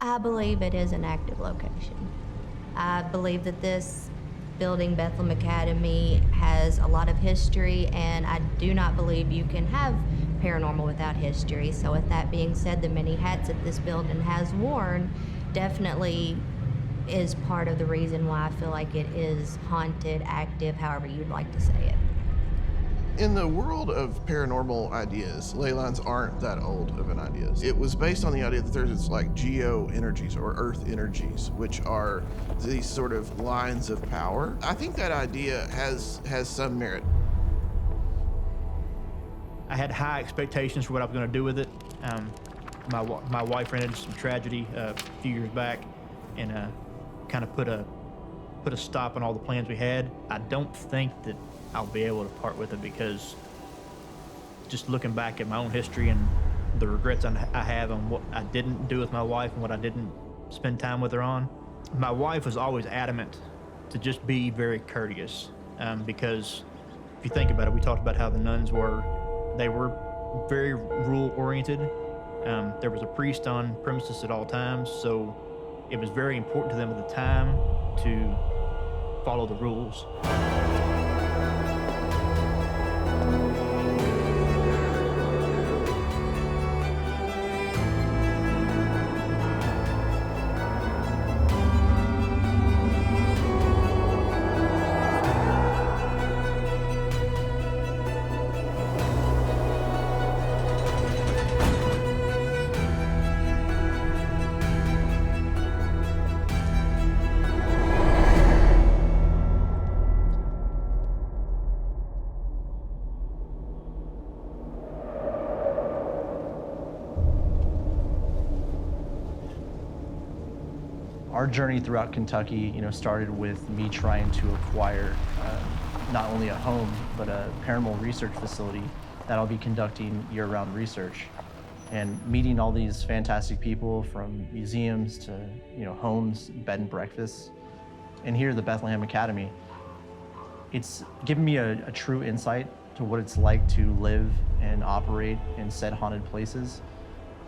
I believe it is an active location. I believe that this building, Bethlehem Academy, has a lot of history, and I do not believe you can have paranormal without history. So with that being said, the many hats that this building has worn definitely is part of the reason why I feel like it is haunted, active, however you'd like to say it. In the world of paranormal ideas, ley lines aren't that old of an idea. It was based on the idea that there's like geo energies or earth energies, which are these sort of lines of power. I think that idea has some merit. I had high expectations for what I was going to do with it. My wife ran into some tragedy a few years back, and kind of put a stop on all the plans we had. I don't think that I'll be able to part with it, because just looking back at my own history and the regrets I have on what I didn't do with my wife and what I didn't spend time with her on. My wife was always adamant to just be very courteous, because if you think about it, we talked about how the nuns were. They were very rule-oriented. There was a priest on premises at all times, so it was very important to them at the time to follow the rules. Our journey throughout Kentucky, started with me trying to acquire not only a home, but a paranormal research facility that I'll be conducting year-round research. And meeting all these fantastic people, from museums to homes, bed and breakfasts. And here at the Bethlehem Academy, it's given me a true insight to what it's like to live and operate in said haunted places.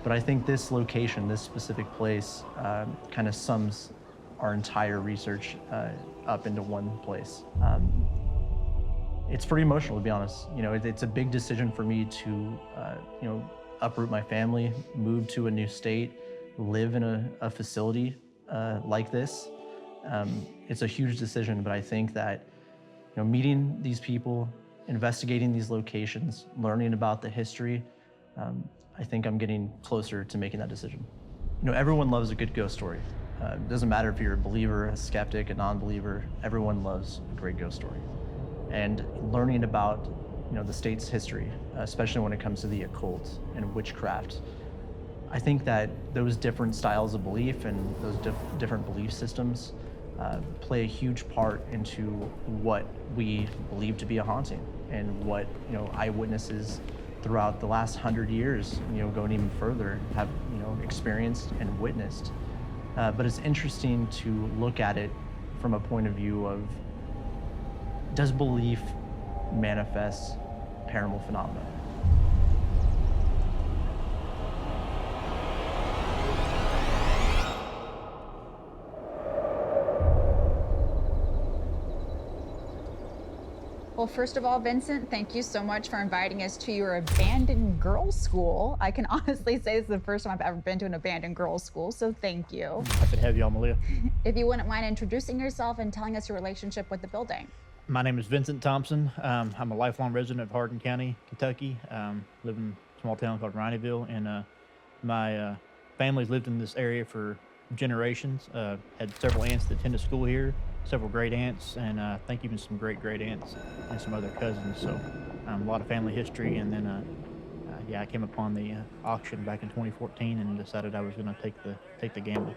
But I think this location, this specific place, kind of sums our entire research up into one place. It's pretty emotional, to be honest. It's a big decision for me to, uproot my family, move to a new state, live in a facility like this. It's a huge decision, but I think that, meeting these people, investigating these locations, learning about the history, I think I'm getting closer to making that decision. Everyone loves a good ghost story. It doesn't matter if you're a believer, a skeptic, a non-believer, everyone loves a great ghost story. And learning about, the state's history, especially when it comes to the occult and witchcraft, I think that those different styles of belief and those different belief systems play a huge part into what we believe to be a haunting, and what, eyewitnesses throughout the last 100 years, going even further, have, experienced and witnessed. But it's interesting to look at it from a point of view of, does belief manifest paranormal phenomena? Well, first of all, Vincent, thank you so much for inviting us to your abandoned girls' school. I can honestly say this is the first time I've ever been to an abandoned girls' school, so thank you. Happy to have you on, Malia. If you wouldn't mind introducing yourself and telling us your relationship with the building. My name is Vincent Thompson. I'm a lifelong resident of Hardin County, Kentucky. Live in a small town called Rineyville, and my family's lived in this area for generations. Had several aunts that attended school here, several great aunts, and I think even some great aunts and some other cousins. So a lot of family history. And then I came upon the auction back in 2014 and decided I was going to take the gamble.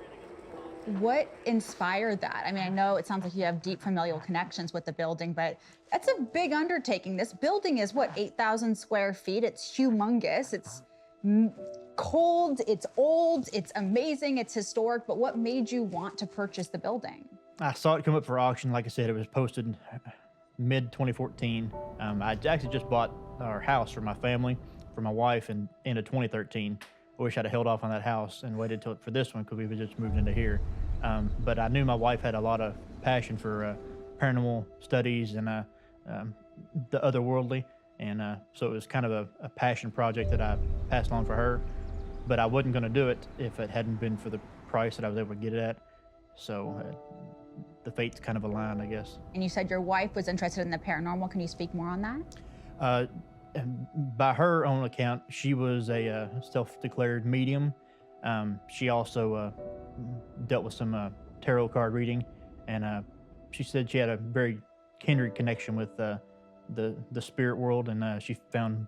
What inspired that? I mean, I know it sounds like you have deep familial connections with the building, but that's a big undertaking. This building is, what, 8,000 square feet? It's humongous. It's cold, it's old, it's amazing, it's historic, but what made you want to purchase the building? I saw it come up for auction. Like I said, it was posted mid-2014. I actually just bought our house for my family, for my wife, in end of 2013. I wish I'd have held off on that house and waited till for this one because we were just moved into here. But I knew my wife had a lot of passion for paranormal studies and the otherworldly, and so it was kind of a passion project that I passed on for her. But I wasn't going to do it if it hadn't been for the price that I was able to get it at. So the fates kind of aligned, I guess. And you said your wife was interested in the paranormal. Can you speak more on that? By her own account, she was a self-declared medium. She also dealt with some tarot card reading, and she said she had a very kindred connection with the spirit world, and she found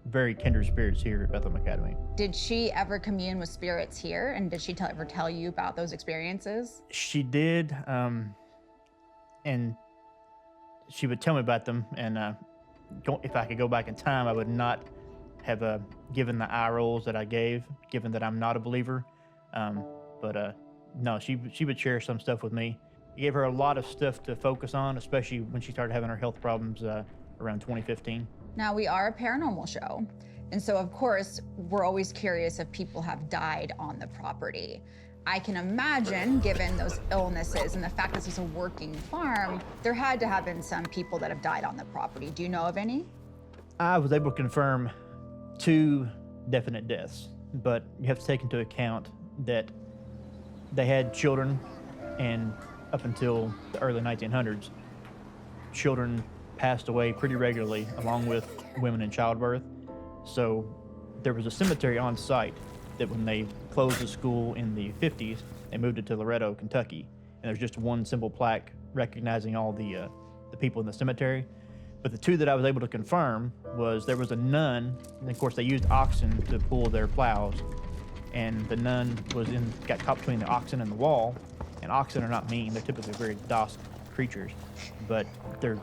very kindred spirits here at Bethlehem Academy. Did she ever commune with spirits here, and did she ever tell you about those experiences? She did, and she would tell me about them, and if I could go back in time, I would not have given the eye rolls that I gave, given that I'm not a believer. But no, she would share some stuff with me. It gave her a lot of stuff to focus on, especially when she started having her health problems around 2015. Now, we are a paranormal show, and so of course, we're always curious if people have died on the property. I can imagine, given those illnesses and the fact this is a working farm, there had to have been some people that have died on the property. Do you know of any? I was able to confirm 2 definite deaths, but you have to take into account that they had children, and up until the early 1900s, children passed away pretty regularly, along with women in childbirth. So there was a cemetery on site that when they closed the school in the 50s, they moved it to Loretto, Kentucky. And there's just one simple plaque recognizing all the people in the cemetery. But the 2 that I was able to confirm was there was a nun, and of course they used oxen to pull their plows. And the nun got caught between the oxen and the wall. And oxen are not mean, they're typically very docile creatures, but they're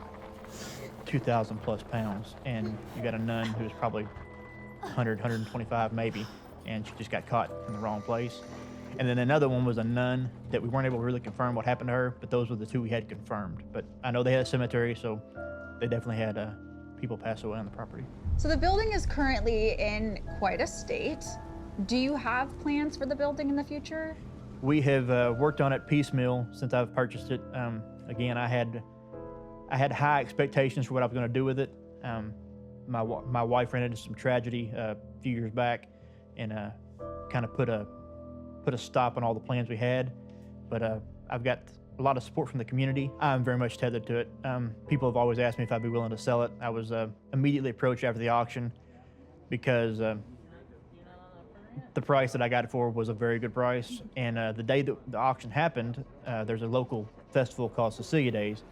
2,000 plus pounds. And you got a nun who's probably 100, 125 maybe, and she just got caught in the wrong place. And then another one was a nun that we weren't able to really confirm what happened to her, but those were the 2 we had confirmed. But I know they had a cemetery, so they definitely had people pass away on the property. So the building is currently in quite a state. Do you have plans for the building in the future? We have worked on it piecemeal since I've purchased it. Again, I had high expectations for what I was going to do with it. My wife ran into some tragedy a few years back, and kind of put a stop on all the plans we had. But I've got a lot of support from the community. I'm very much tethered to it. People have always asked me if I'd be willing to sell it. I was immediately approached after the auction because the price that I got it for was a very good price. And the day that the auction happened, there's a local festival called Cecilia Days.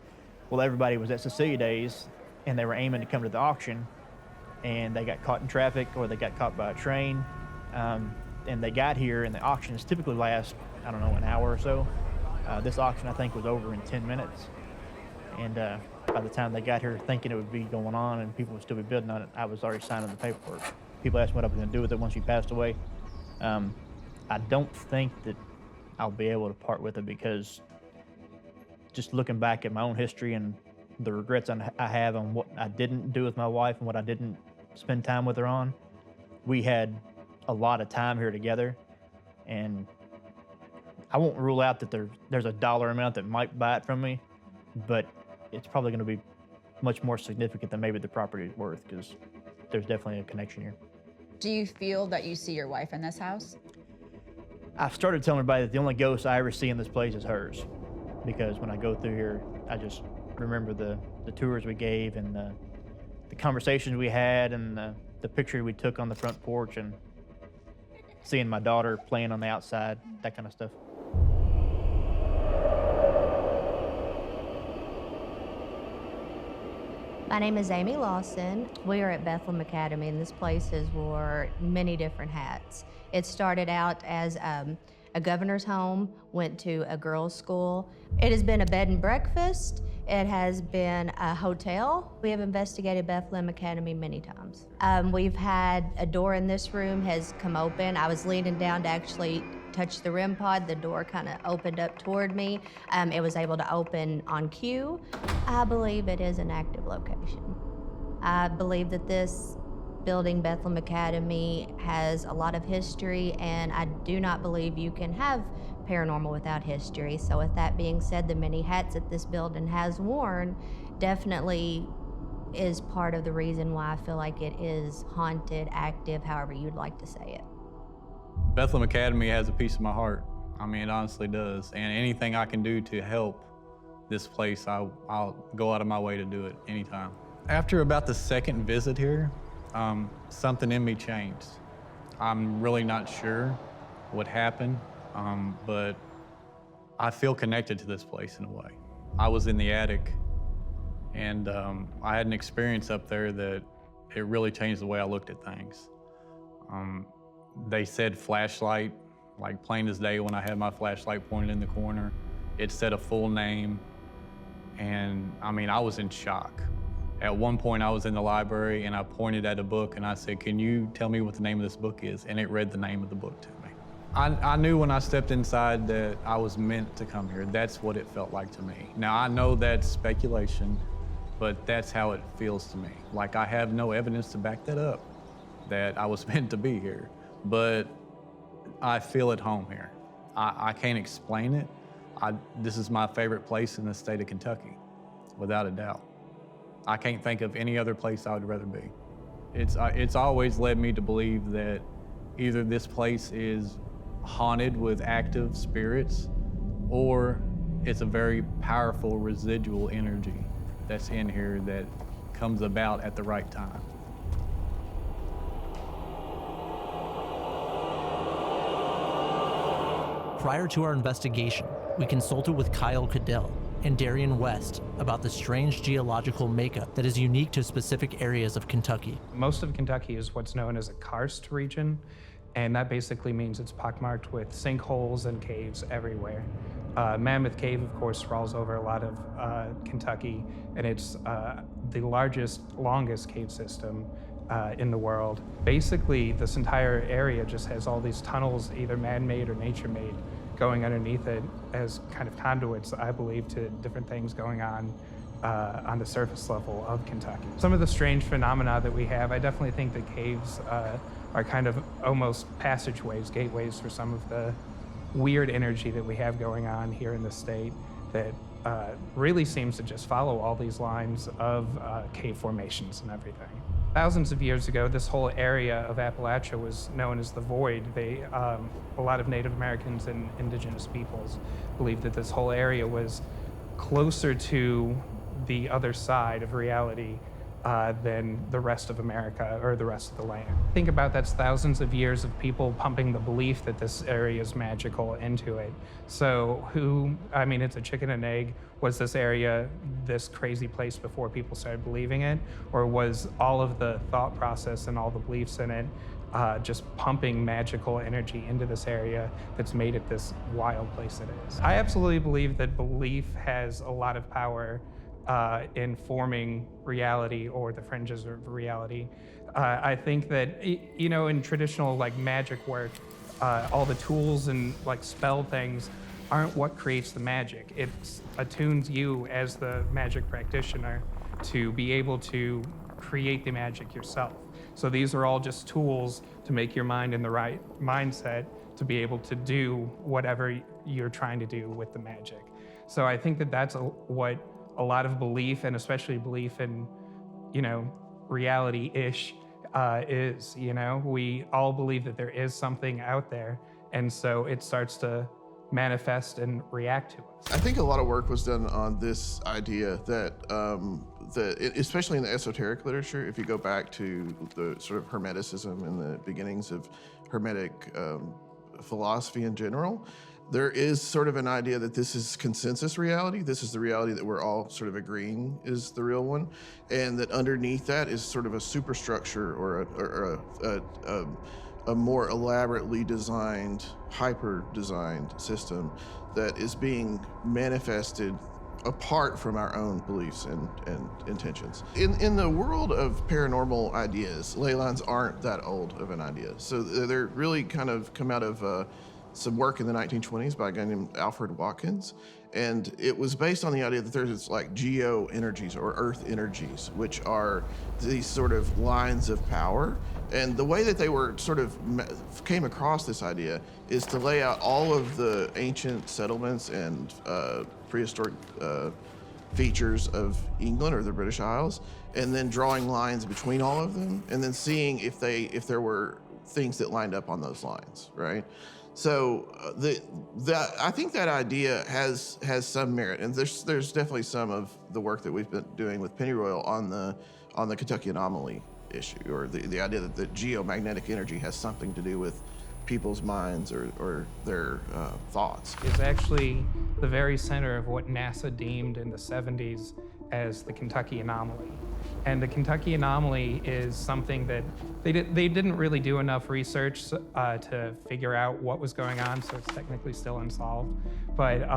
Well, everybody was at Cecilia Days, and they were aiming to come to the auction, and they got caught in traffic or they got caught by a train. And they got here, and the auctions typically last, I don't know, an hour or so. This auction, I think, was over in 10 minutes. And by the time they got here thinking it would be going on and people would still be bidding on it, I was already signing the paperwork. People asked me what I was going to do with it once she passed away. I don't think that I'll be able to part with it because just looking back at my own history and the regrets I have on what I didn't do with my wife and what I didn't spend time with her on, we had a lot of time here together, and I won't rule out that there's a dollar amount that might buy it from me, but it's probably going to be much more significant than maybe the property is worth because there's definitely a connection here. Do you feel that you see your wife in this house? I've started telling everybody that the only ghost I ever see in this place is hers, because when I go through here, I just remember the tours we gave and the conversations we had and the picture we took on the front porch and seeing my daughter playing on the outside, that kind of stuff. My name is Amy Lawson. We are at Bethlehem Academy, and this place has wore many different hats. It started out as a governor's home, went to a girls' school. It has been a bed and breakfast. It has been a hotel. We have investigated Bethlehem Academy many times. We've had a door in this room has come open. I was leaning down to actually touch the REM pod. The door kind of opened up toward me. It was able to open on cue. I believe it is an active location. I believe that this building Bethlehem Academy has a lot of history, and I do not believe you can have paranormal without history. So with that being said, the many hats that this building has worn definitely is part of the reason why I feel like it is haunted, active, however you'd like to say it. Bethlehem Academy has a piece of my heart. I mean, it honestly does. And anything I can do to help this place, I'll go out of my way to do it anytime. After about the second visit here, something in me changed. I'm really not sure what happened, but I feel connected to this place in a way. I was in the attic, and I had an experience up there that it really changed the way I looked at things. They said flashlight, like plain as day when I had my flashlight pointed in the corner. It said a full name, and I mean, I was in shock. At one point I was in the library and I pointed at a book and I said, "Can you tell me what the name of this book is?" And it read the name of the book to me. I knew when I stepped inside that I was meant to come here. That's what it felt like to me. Now I know that's speculation, but that's how it feels to me. Like I have no evidence to back that up, that I was meant to be here. But I feel at home here. I can't explain it. This is my favorite place in the state of Kentucky, without a doubt. I can't think of any other place I would rather be. It's always led me to believe that either this place is haunted with active spirits, or it's a very powerful residual energy that's in here that comes about at the right time. Prior to our investigation, we consulted with Kyle Cadell and Darian West about the strange geological makeup that is unique to specific areas of Kentucky. Most of Kentucky is what's known as a karst region, and that basically means it's pockmarked with sinkholes and caves everywhere. Mammoth Cave, of course, sprawls over a lot of Kentucky, and it's the largest, longest cave system in the world. Basically, this entire area just has all these tunnels, either man-made or nature-made, going underneath it as kind of conduits, I believe, to different things going on the surface level of Kentucky. Some of the strange phenomena that we have, I definitely think that caves are kind of almost passageways, gateways for some of the weird energy that we have going on here in the state that really seems to just follow all these lines of cave formations and everything. Thousands of years ago, this whole area of Appalachia was known as the Void. A lot of Native Americans and indigenous peoples believed that this whole area was closer to the other side of reality than the rest of America or the rest of the land. Think about that's thousands of years of people pumping the belief that this area is magical into it. So it's a chicken and egg. Was this area this crazy place before people started believing it? Or was all of the thought process and all the beliefs in it just pumping magical energy into this area that's made it this wild place it is? I absolutely believe that belief has a lot of power in forming reality or the fringes of reality. I think that, in traditional magic work, all the tools and spell things aren't what creates the magic. It attunes you as the magic practitioner to be able to create the magic yourself. So these are all just tools to make your mind in the right mindset to be able to do whatever you're trying to do with the magic. So I think that that's what a lot of belief, and especially belief in, reality-ish is, We all believe that there is something out there, and so it starts to manifest and react to us. I think a lot of work was done on this idea that, especially in the esoteric literature, if you go back to the sort of Hermeticism and the beginnings of Hermetic philosophy in general, there is sort of an idea that this is consensus reality. This is the reality that we're all sort of agreeing is the real one, and that underneath that is sort of a superstructure or a more elaborately designed, hyper-designed system that is being manifested apart from our own beliefs and intentions. In the world of paranormal ideas, ley lines aren't that old of an idea. So they're really kind of come out of some work in the 1920s by a guy named Alfred Watkins. And it was based on the idea that there's like geo energies or earth energies, which are these sort of lines of power. And the way that they were sort of came across this idea is to lay out all of the ancient settlements and prehistoric features of England or the British Isles, and then drawing lines between all of them, and then seeing if there were things that lined up on those lines, right? So I think that idea has some merit, and there's definitely some of the work that we've been doing with Pennyroyal on the Kentucky Anomaly issue, or the idea that the geomagnetic energy has something to do with people's minds or their thoughts. Is actually the very center of what NASA deemed in the 70s as the Kentucky Anomaly. And the Kentucky Anomaly is something that they didn't really do enough research to figure out what was going on, so it's technically still unsolved. But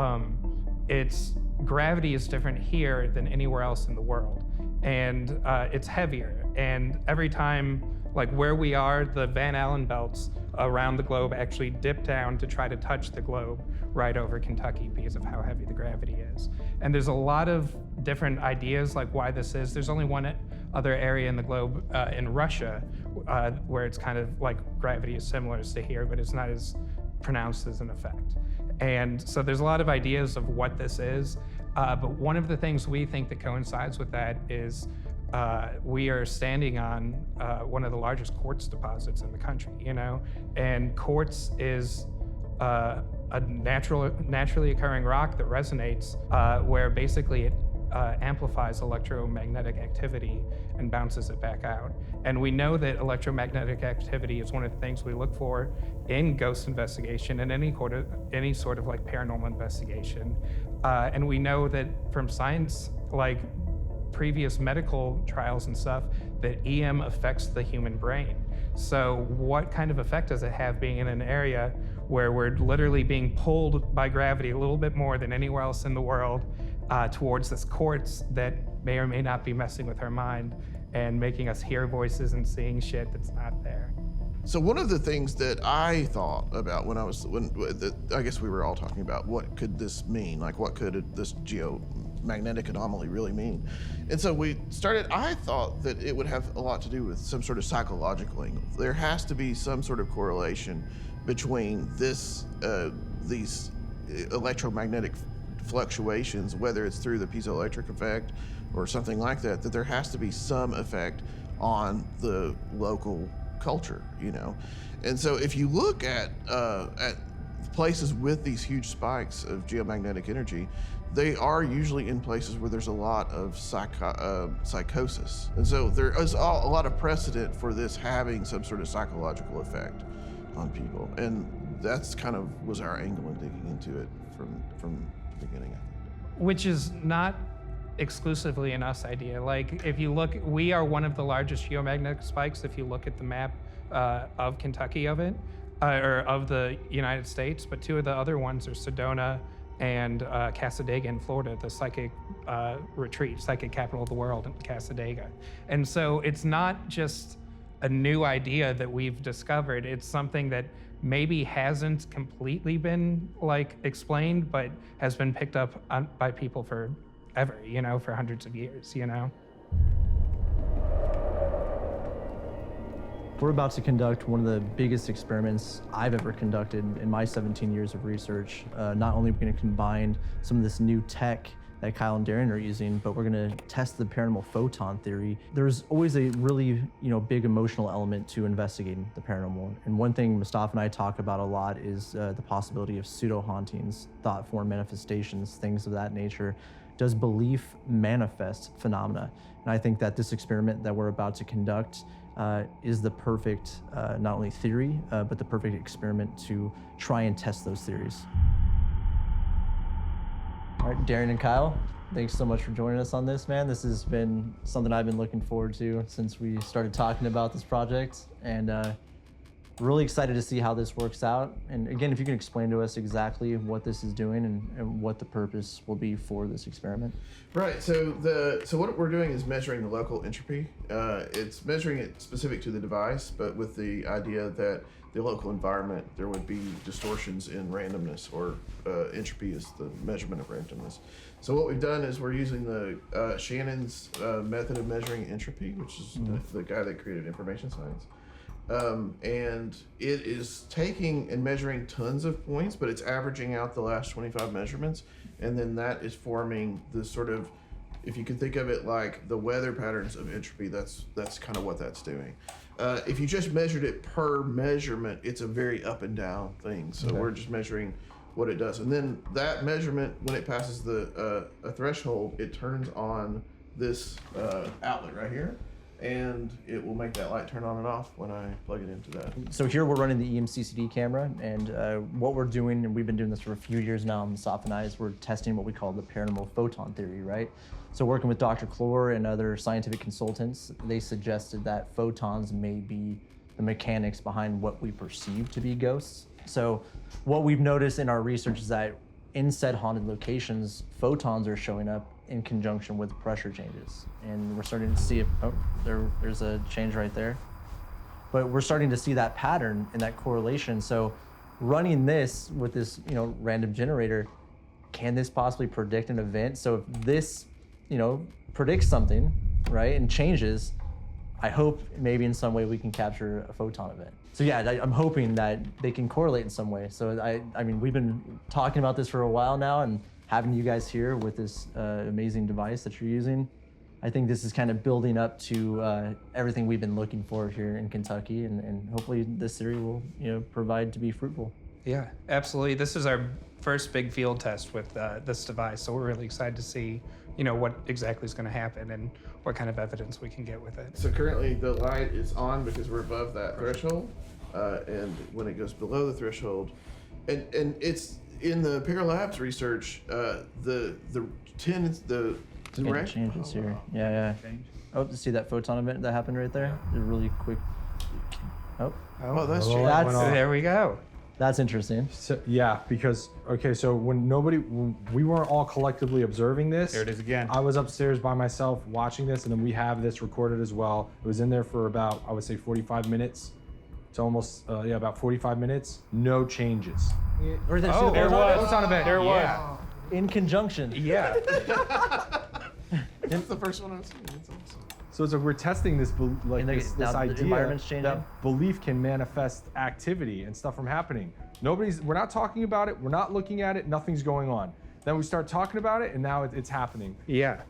its gravity is different here than anywhere else in the world. And it's heavier. And every time, like where we are, the Van Allen belts around the globe actually dip down to try to touch the globe right over Kentucky because of how heavy the gravity is. And there's a lot of different ideas like why this is. There's only one other area in the globe in Russia where it's kind of like gravity is similar as to here, but it's not as pronounced as an effect. And so there's a lot of ideas of what this is. But one of the things we think that coincides with that is we are standing on one of the largest quartz deposits in the country, you know? And quartz is a naturally occurring rock that resonates, where basically it amplifies electromagnetic activity and bounces it back out. And we know that electromagnetic activity is one of the things we look for in ghost investigation and any sort of like paranormal investigation. And we know that from science, like previous medical trials and stuff, that EM affects the human brain. So what kind of effect does it have being in an area where we're literally being pulled by gravity a little bit more than anywhere else in the world towards this quartz that may or may not be messing with our mind and making us hear voices and seeing shit that's not there? So one of the things that I thought about I guess we were all talking about what could this mean? Like what could this geomagnetic anomaly really mean? And so I thought that it would have a lot to do with some sort of psychological angle. There has to be some sort of correlation between these electromagnetic fluctuations, whether it's through the piezoelectric effect or something like that, that there has to be some effect on the local culture, you know? And so if you look at places with these huge spikes of geomagnetic energy, they are usually in places where there's a lot of psychosis. And so there is a lot of precedent for this having some sort of psychological effect on people. And that's kind of was our angle in digging into it from the beginning, I think. Which is not exclusively an us idea. Like if you look, we are one of the largest geomagnetic spikes if you look at the map of Kentucky or of the United States, but two of the other ones are Sedona and Cassadaga in Florida, the psychic retreat, psychic capital of the world in Cassadaga. And so it's not just a new idea that we've discovered, it's something that maybe hasn't completely been like explained, but has been picked up by people forever, you know, for hundreds of years, you know? We're about to conduct one of the biggest experiments I've ever conducted in my 17 years of research. Not only are we going to combine some of this new tech that Kyle and Darren are using, but we're going to test the paranormal photon theory. There's always a really, big emotional element to investigating the paranormal. And one thing Mustafa and I talk about a lot is the possibility of pseudo-hauntings, thought form manifestations, things of that nature. Does belief manifest phenomena? And I think that this experiment that we're about to conduct is the perfect, not only theory, but the perfect experiment to try and test those theories. All right, Darren and Kyle, thanks so much for joining us on this, man. This has been something I've been looking forward to since we started talking about this project, and really excited to see how this works out. And again, if you can explain to us exactly what this is doing and what the purpose will be for this experiment. Right, so what we're doing is measuring the local entropy. It's measuring it specific to the device, but with the idea that the local environment, there would be distortions in randomness, or entropy is the measurement of randomness. So what we've done is we're using the Shannon's method of measuring entropy, which is the guy that created information science. And it is taking and measuring tons of points, but it's averaging out the last 25 measurements. And then that is forming the sort of, if you can think of it like the weather patterns of entropy, that's kind of what that's doing. If you just measured it per measurement, it's a very up and down thing. So we're just measuring what it does. And then that measurement, when it passes the a threshold, it turns on this outlet right here. And it will make that light turn on and off when I plug it into that. So here we're running the EMCCD camera, and what we're doing, and we've been doing this for a few years now, Mustafa and I, is we're testing what we call the paranormal photon theory, right? So working with Dr. Clore and other scientific consultants, they suggested that photons may be the mechanics behind what we perceive to be ghosts. So what we've noticed in our research is that in said haunted locations, photons are showing up in conjunction with pressure changes. And we're starting to see it, there's a change right there. But we're starting to see that pattern and that correlation. So running this with this, random generator, can this possibly predict an event? So if this, predicts something, right, and changes, I hope maybe in some way we can capture a photon event. So yeah, I'm hoping that they can correlate in some way. So I mean, we've been talking about this for a while now, and having you guys here with this amazing device that you're using, I think this is kind of building up to everything we've been looking for here in Kentucky, and hopefully this theory will provide to be fruitful. Yeah, absolutely. This is our first big field test with this device, so we're really excited to see what exactly is going to happen and what kind of evidence we can get with it. So currently the light is on because we're above that threshold, and when it goes below the threshold, and it's in the Paralabs research, the Right? Changes here. Yeah. Oh, see that photon event that happened right there? A really quick. Oh, that's true. There we go. That's interesting. So, yeah, because so when we weren't all collectively observing this. There it is again. I was upstairs by myself watching this, and then we have this recorded as well. It was in there for about, I would say, 45 minutes. It's almost about 45 minutes. No changes. Or there There was. Photon event. There was. Yeah. in conjunction. Yeah. That's the first one I've seen. That's awesome. So it's like we're testing this, this now the idea environment's changing? that belief can manifest activity and stuff from happening. We're not talking about it. We're not looking at it. Nothing's going on. Then we start talking about it, and now it's happening. Yeah.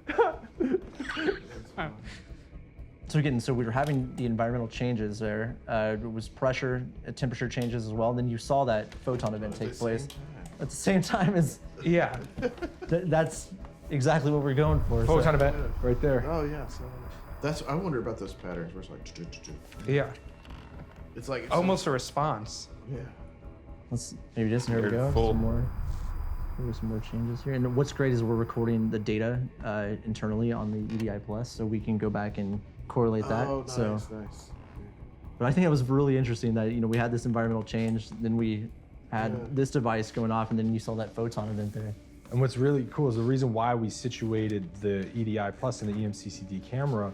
So we were having the environmental changes there. It was pressure, temperature changes as well. And then you saw that photon event take place at the same time as. Yeah. That's exactly what we're going for. Photon event right there. Oh yeah. So I wonder about those patterns where it's like. Yeah. It's like Almost a response. Yeah. Let's maybe just here we go. Full. Some more changes here. And what's great is we're recording the data internally on the EDI Plus, so we can go back and correlate that. Oh, nice, so, nice. but I think it was really interesting that we had this environmental change, then we had this device going off, and then you saw that photon event there. And what's really cool is the reason why we situated the EDI Plus and the EMCCD camera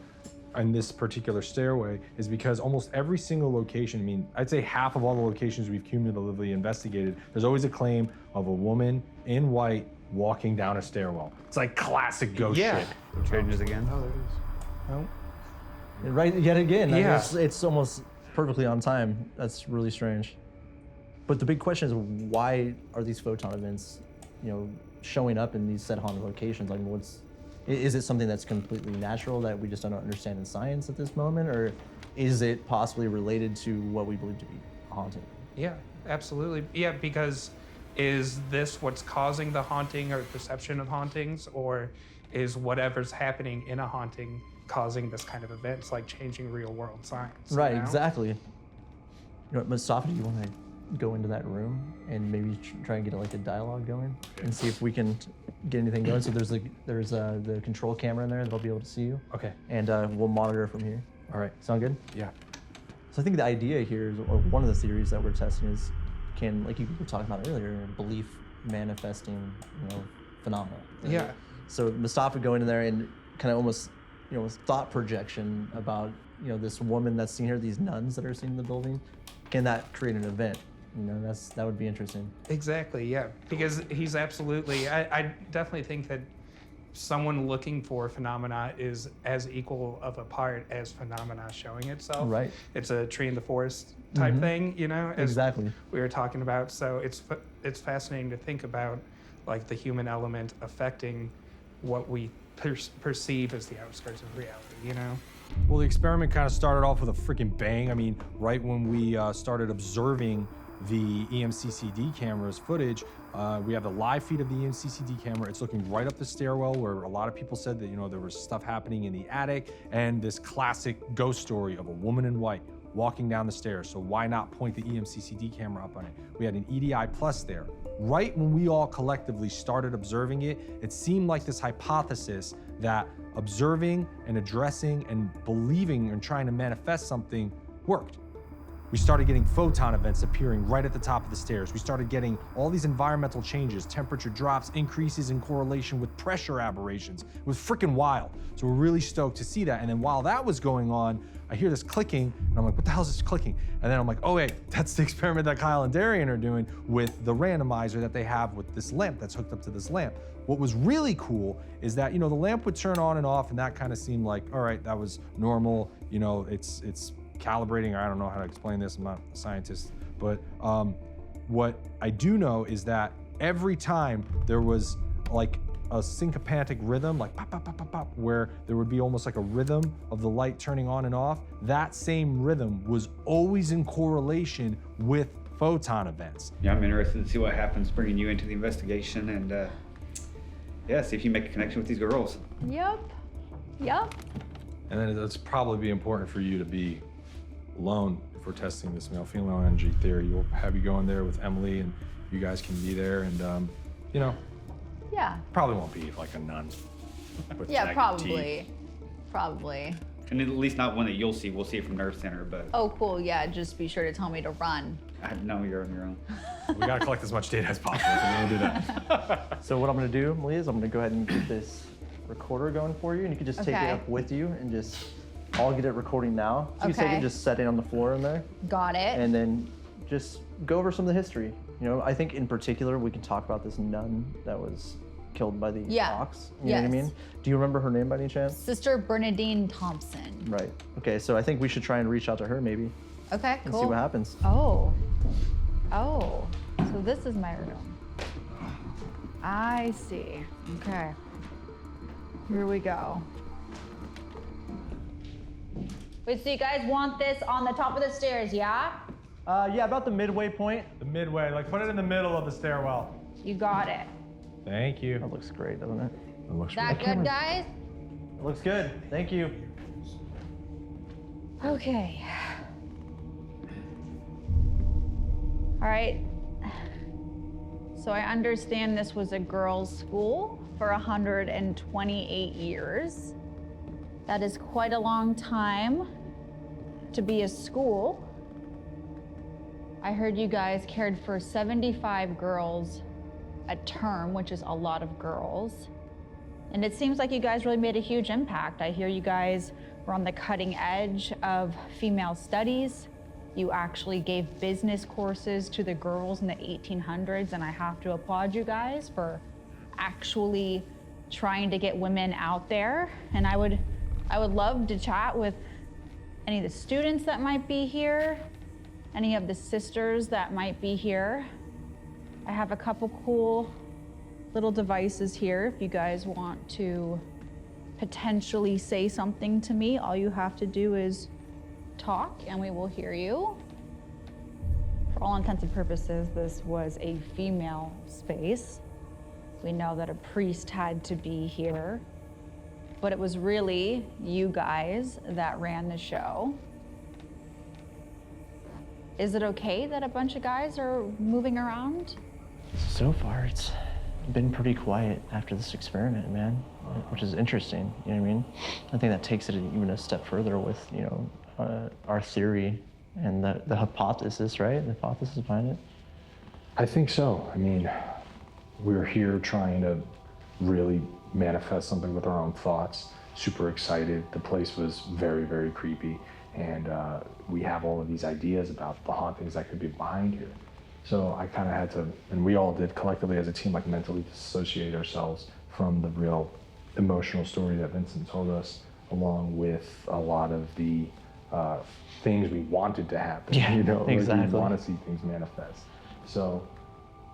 in this particular stairway is because almost every single location, I'd say half of all the locations we've cumulatively investigated, there's always a claim of a woman in white walking down a stairwell. It's like classic ghost shit. Changes again. Oh, there it is. And right, yet again, I Yeah. mean, it's almost perfectly on time. That's really strange. But the big question is, why are these photon events, showing up in these said haunted locations? I mean, is it something that's completely natural that we just don't understand in science at this moment, or is it possibly related to what we believe to be haunted? Yeah, absolutely. Yeah, because is this what's causing the haunting or perception of hauntings, or is whatever's happening in a haunting causing this kind of events, like changing real world science? Right, exactly. Mustafa, do you want to go into that room and maybe try and get a dialogue going and see if we can get anything going? So there's the control camera in there that'll be able to see you. Okay. And we'll monitor from here. All right. Sound good? Yeah. So I think the idea here is, or one of the theories that we're testing is, can, like you were talking about earlier, belief manifesting, phenomena. Yeah. So Mustafa going in there and kind of almost, thought projection about, this woman that's seen here, these nuns that are seen in the building. can that create an event? You know, that would be interesting. Exactly, yeah. Because he's absolutely, I definitely think that someone looking for phenomena is as equal of a part as phenomena showing itself. Right. It's a tree in the forest type thing, you know? As Exactly. we were talking about. So it's fascinating to think about like the human element affecting what we perceive as the outskirts of reality, you know? Well, the experiment kind of started off with a freaking bang. I mean, right when we started observing the EMCCD camera's footage, we have the live feed of the EMCCD camera. It's looking right up the stairwell where a lot of people said that, you know, there was stuff happening in the attic, and this classic ghost story of a woman in white walking down the stairs. So why not point the EMCCD camera up on it? We had an EDI plus there. Right when we all collectively started observing it, it seemed like this hypothesis that observing and addressing and believing and trying to manifest something worked. We started getting photon events appearing right at the top of the stairs. We started getting all these environmental changes, temperature drops, increases in correlation with pressure aberrations. It was freaking wild. So we're really stoked to see that. And then while that was going on, I hear this clicking, and I'm like, what the hell is this clicking? And then I'm like, oh wait, that's the experiment that Kyle and Darian are doing with the randomizer that they have with this lamp that's hooked up to this lamp. What was really cool is that, you know, the lamp would turn on and off, and that kind of seemed like, all right, that was normal. You know, it's calibrating, or I don't know how to explain this, I'm not a scientist, but what I do know is that every time there was like a syncopantic rhythm, like pop, pop, pop, pop, pop, where there would be almost like a rhythm of the light turning on and off, that same rhythm was always in correlation with photon events. Yeah, I'm interested to see what happens bringing you into the investigation, and yeah, see if you make a connection with these girls. Yep. And then it's probably be important for you to be alone if we're testing this male-female energy theory. We'll have you go in there with Emily, and you guys can be there, and you know, Yeah. probably won't be like a nun. with Yeah, jagged teeth. probably. And at least not one that you'll see. We'll see it from Nerve Center, but Oh, cool. Yeah, just be sure to tell me to run. I know you're on your own. We gotta collect as much data as possible, so we're gonna do that. So what I'm gonna do, Malia, is I'm gonna go ahead and get this recorder going for you, and you can just take Okay. it up with you and just, I'll get it recording now. So you can take Okay. it, just set it on the floor in there, Got it. and then just go over some of the history. You know, I think in particular we can talk about this nun that was killed by the Yeah. ox. You know what I Yes. mean? Do you remember her name by any chance? Sister Bernadine Thompson. Right. Okay, so I think we should try and reach out to her maybe Okay, and cool. see what happens. Oh. So this is my room. I see. Okay. Here we go. Wait, so you guys want this on the top of the stairs, yeah? Yeah, about the midway point. The midway, like put it in the middle of the stairwell. You got it. Thank you. That looks great, doesn't it? That looks That good, guys? It looks good. Thank you. Okay. All right. So I understand this was a girls' school for 128 years. That is quite a long time to be a school. I heard you guys cared for 75 girls a term, which is a lot of girls. And it seems like you guys really made a huge impact. I hear you guys were on the cutting edge of female studies. You actually gave business courses to the girls in the 1800s, and I have to applaud you guys for actually trying to get women out there. And I would love to chat with any of the students that might be here, any of the sisters that might be here. I have a couple cool little devices here if you guys want to potentially say something to me. All you have to do is talk and we will hear you. For all intents and purposes, this was a female space. We know that a priest had to be here, but it was really you guys that ran the show. Is it okay that a bunch of guys are moving around? So far, it's been pretty quiet after this experiment, man, which is interesting. You know what I mean? I think that takes it even a step further with, you know, our theory and the hypothesis, right? The hypothesis behind it. I think so. I mean, we're here trying to really manifest something with our own thoughts. Super excited. The place was very, very creepy. and we have all of these ideas about the hauntings that could be behind here. So I kind of had to, and we all did collectively as a team, like mentally dissociate ourselves from the real emotional story that Vincent told us, along with a lot of the things we wanted to happen. Yeah, you know, exactly. like we want to see things manifest. So,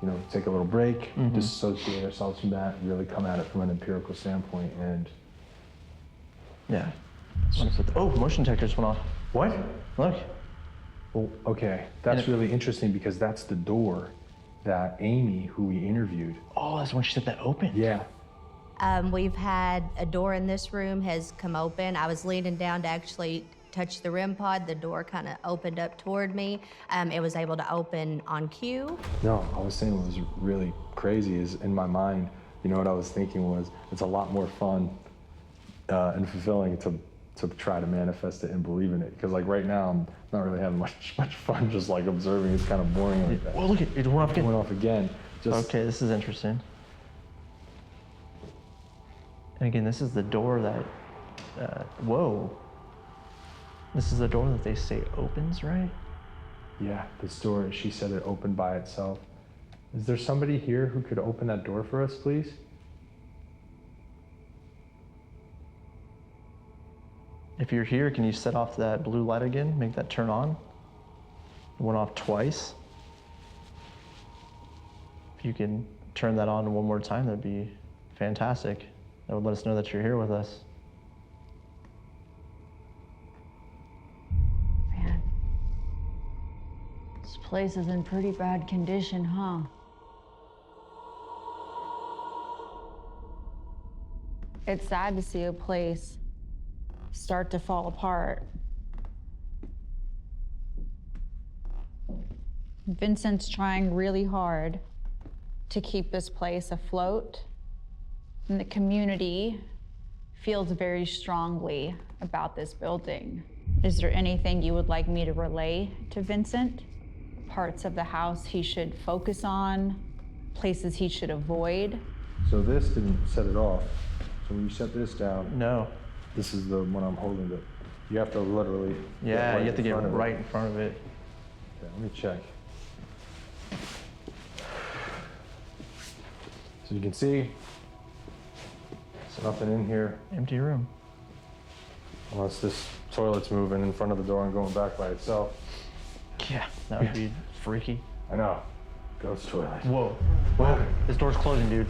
you know, take a little break, dissociate ourselves from that, really come at it from an empirical standpoint, and Yeah. Oh, motion detectors went off. what? Look. Well, okay, that's really interesting because that's the door that Amy, who we interviewed. Oh, that's when she said that opened. Yeah. We've had a door in this room has come open. I was leaning down to actually touch the REM pod. The door kind of opened up toward me. It was able to open on cue. No, I was saying what was really crazy is in my mind, you know what I was thinking was it's a lot more fun and fulfilling to try to manifest it and believe in it. Because like right now, I'm not really having much fun just like observing. It's kind of boring like that. Well, look, it went off It again. went off again. Just, Okay, this is interesting. And again, this is the door that, whoa. This is the door that they say opens, right? Yeah, this door, she said it opened by itself. Is there somebody here who could open that door for us, please? If you're here, can you set off that blue light again? Make that turn on? It went off twice. If you can turn that on one more time, that'd be fantastic. That would let us know that you're here with us. Man, this place is in pretty bad condition, huh? It's sad to see a place start to fall apart. Vincent's trying really hard to keep this place afloat, and the community feels very strongly about this building. Is there anything you would like me to relay to Vincent? Parts of the house he should focus on, places he should avoid? So this didn't set it off. So when you set this down, No. this is the one I'm holding. That you have to literally. Yeah, you have to get in front of it. right in front of it. Okay, let me check. So you can see, there's nothing in here Empty room. unless this toilet's moving in front of the door and going back by itself. Yeah, that would be freaky. I know. Ghost toilet. Whoa. Whoa. This door's closing, dude.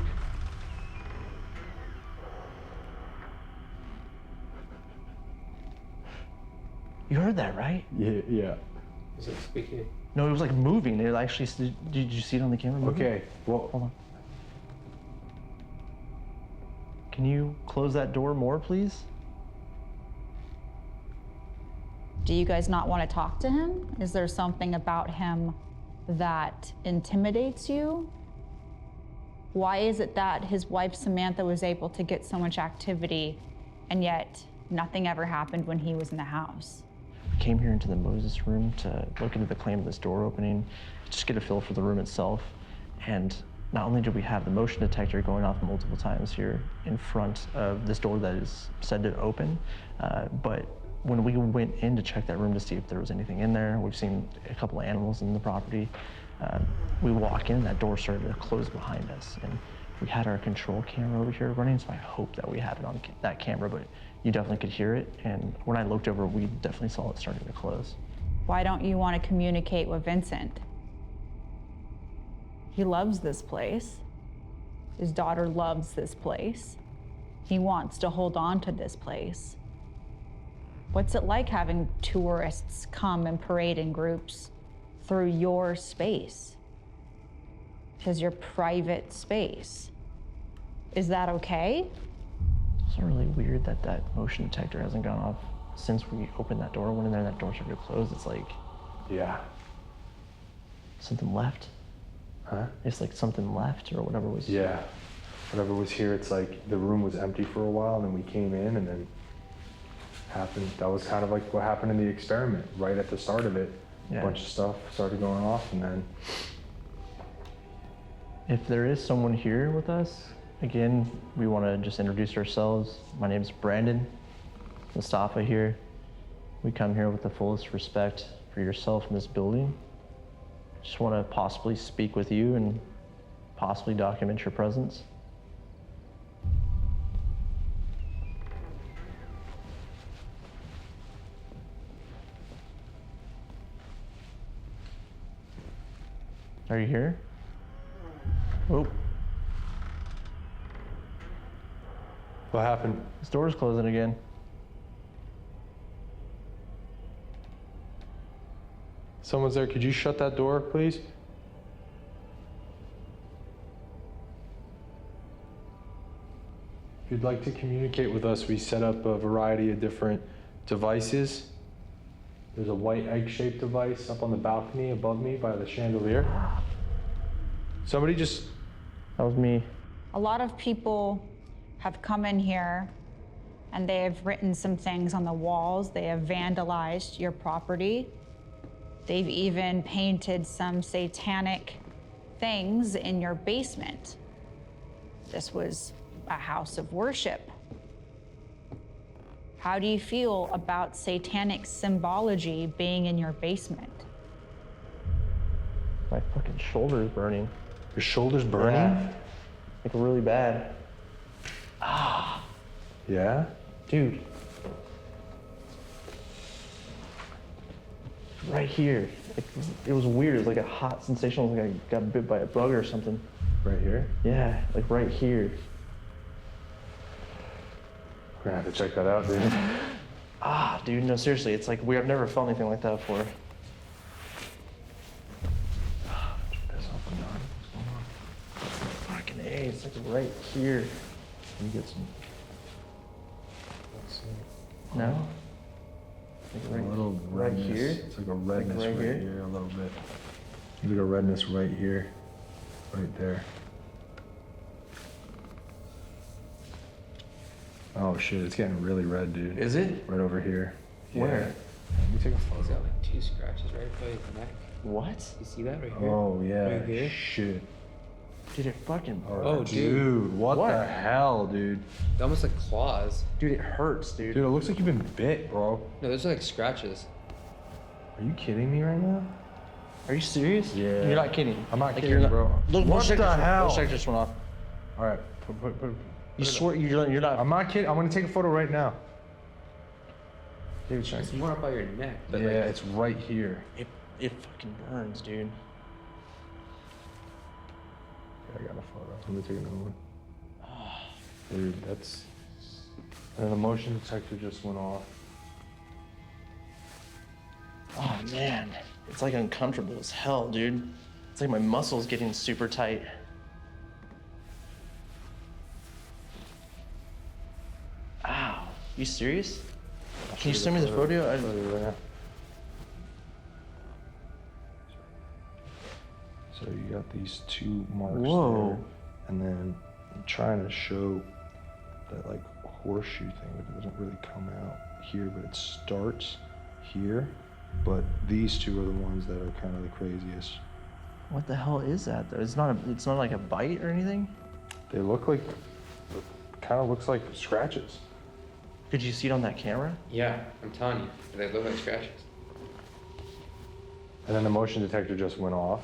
You heard that, right? Yeah. Is it squeaky? No, it was like moving. It actually, did you see it on the camera moving? Okay. Well, Hold on. Can you close that door more, please? Do you guys not want to talk to him? Is there something about him that intimidates you? Why is it that his wife Samantha was able to get so much activity and yet nothing ever happened when he was in the house? We came here into the Moses room to look into the claim of this door opening, just get a feel for the room itself. And not only did we have the motion detector going off multiple times here in front of this door that is said to open, but when we went in to check that room to see if there was anything in there, we've seen a couple of animals in the property. We walk in, that door started to close behind us. And we had our control camera over here running, so I hope that we had it on that camera, but you definitely could hear it. And when I looked over, we definitely saw it starting to close. Why don't you want to communicate with Vincent? He loves this place. His daughter loves this place. He wants to hold on to this place. What's it like having tourists come and parade in groups through your space? Because your private space. Is that okay? It's really weird that that motion detector hasn't gone off since we opened that door. Went in there and that door started to close. It's like yeah. something left. Huh? It's like something left or whatever was. Yeah. Whatever was here, it's like the room was empty for a while, and then we came in, and then happened. That was kind of like what happened in the experiment right at the start of it. Yeah. A bunch of stuff started going off, and then. If there is someone here with us, again, we want to just introduce ourselves. My name is Brandon. Mustafa here. We come here with the fullest respect for yourself and this building. Just want to possibly speak with you and possibly document your presence. Are you here? Oh. What happened? This door's closing again. Someone's there. Could you shut that door, please? If you'd like to communicate with us, we set up a variety of different devices. There's a white egg-shaped device up on the balcony above me by the chandelier. Somebody just... That was me. A lot of people have come in here and they have written some things on the walls. They have vandalized your property. They've even painted some satanic things in your basement. This was a house of worship. How do you feel about satanic symbology being in your basement? My fucking shoulder is burning. Your shoulder's burning? Yeah. Like really bad. Yeah? Dude. Right here. It was weird. It was like a hot sensation. It was like I got bit by a bug or something. Right here? Yeah, like right here. We're gonna have to check that out, dude. Dude, no, seriously. It's like weird. I've never felt anything like that before. Fucking A, it's like right here. Can you get some? No? Like A little right redness. here? It's like a redness right right here? here a little bit. There's like a redness right here, right there. Oh shit, it's getting really red, dude. Is it? Right over here. Where? Yeah. Let me take a He's photo. got like 2 scratches right by his neck. What? You see that right here? Oh yeah, Right here? shit. Dude, it fucking... Oh, dude, what the hell, dude? They're almost like claws. Dude, it hurts, dude. Dude, it looks like you've been bit, bro. No, those are like scratches. Are you kidding me right now? Are you serious? Yeah. You're not kidding. I'm not Like, kidding, you're not- bro. Look, What the hell? Those just went off. All right, put You swear you're not... I'm not kidding. I'm gonna take a photo right now. David, check. It's more up by your neck. But Yeah, like, it's right here. It fucking burns, dude. Yeah, I got a photo. Let me take another one. Dude, that's... And the motion detector just went off. Oh, man. It's like uncomfortable as hell, dude. It's like my muscles getting super tight. Ow. You serious? Can you send me the photo? Yeah. So you got these 2 marks Whoa. there, and then I'm trying to show that like horseshoe thing, but it doesn't really come out here, but it starts here. But these 2 are the ones that are kind of the craziest. What the hell is that, though? It's not like a bite or anything? They look like, kind of looks like scratches. Could you see it on that camera? yeah, I'm telling you, they look like scratches. And then the motion detector just went off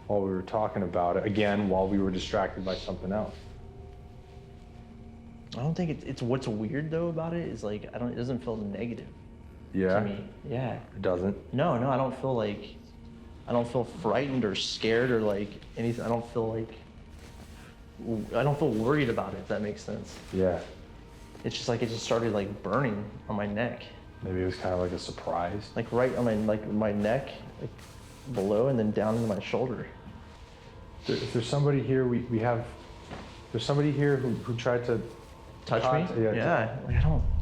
while we were talking about it, again, while we were distracted by something else. I don't think it's what's weird, though, about it is like, it doesn't feel negative Yeah, to me. Yeah. it doesn't. No, I don't feel frightened or scared or like anything. I don't feel worried about it, if that makes sense. Yeah, It's just like, it just started like burning on my neck. maybe it was kind of like a surprise. Like right on my neck, like below and then down into my shoulder. If there's somebody here, there's somebody here who tried to Touch me? Yeah. Yeah. Like,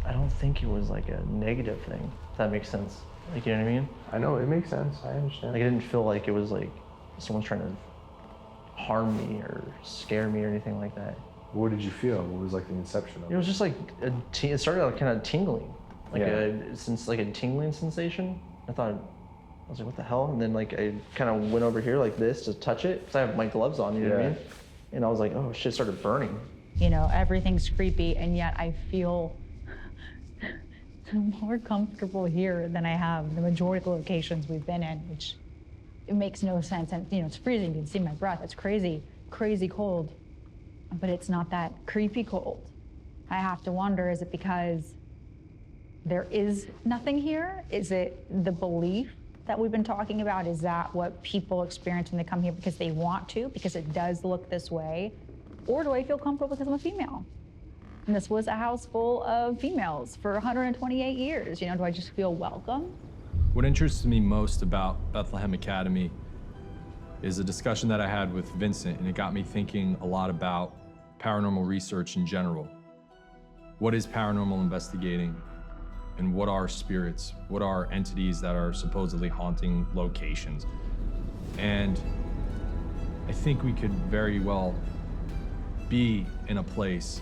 I don't think it was like a negative thing, if that makes sense. Like, you know what I mean? I know, it makes sense. I understand. Like, I didn't feel like it was like someone's trying to harm me or scare me or anything like that. What did you feel? What was like the inception of it? It was just like it started out kind of tingling, like Yeah. a tingling sensation. I was like, what the hell? And then like I kind of went over here like this to touch it because I have my gloves on, you know what I Yeah. mean? And I was like, oh shit, it started burning. You know, everything's creepy, and yet I feel I'm more comfortable here than I have the majority of the locations we've been in, which it makes no sense. And it's freezing. You can see my breath. It's crazy, crazy cold. But it's not that creepy cold. I have to wonder, is it because there is nothing here? Is it the belief that we've been talking about? Is that what people experience when they come here because they want to, because it does look this way? Or do I feel comfortable because I'm a female? And this was a house full of females for 128 years. Do I just feel welcome? What interests me most about Bethlehem Academy is a discussion that I had with Vincent, and it got me thinking a lot about paranormal research in general. What is paranormal investigating? And what are spirits? What are entities that are supposedly haunting locations? And I think we could very well be in a place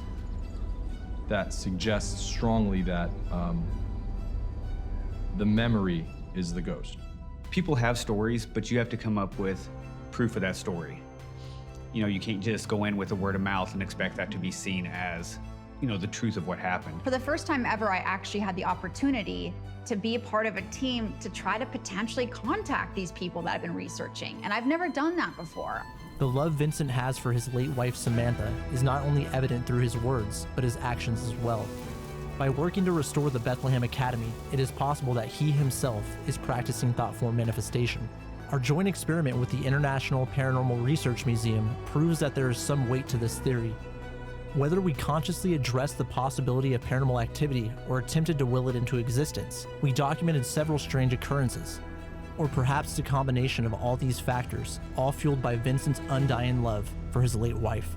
that suggests strongly that the memory is the ghost. People have stories, but you have to come up with proof of that story. You can't just go in with a word of mouth and expect that to be seen as, the truth of what happened. For the first time ever, I actually had the opportunity to be a part of a team to try to potentially contact these people that I've been researching. And I've never done that before. The love Vincent has for his late wife Samantha is not only evident through his words, but his actions as well. By working to restore the Bethlehem Academy, it is possible that he himself is practicing thought form manifestation. Our joint experiment with the International Paranormal Research Museum proves that there is some weight to this theory. Whether we consciously addressed the possibility of paranormal activity or attempted to will it into existence, we documented several strange occurrences. Or perhaps the combination of all these factors, all fueled by Vincent's undying love for his late wife.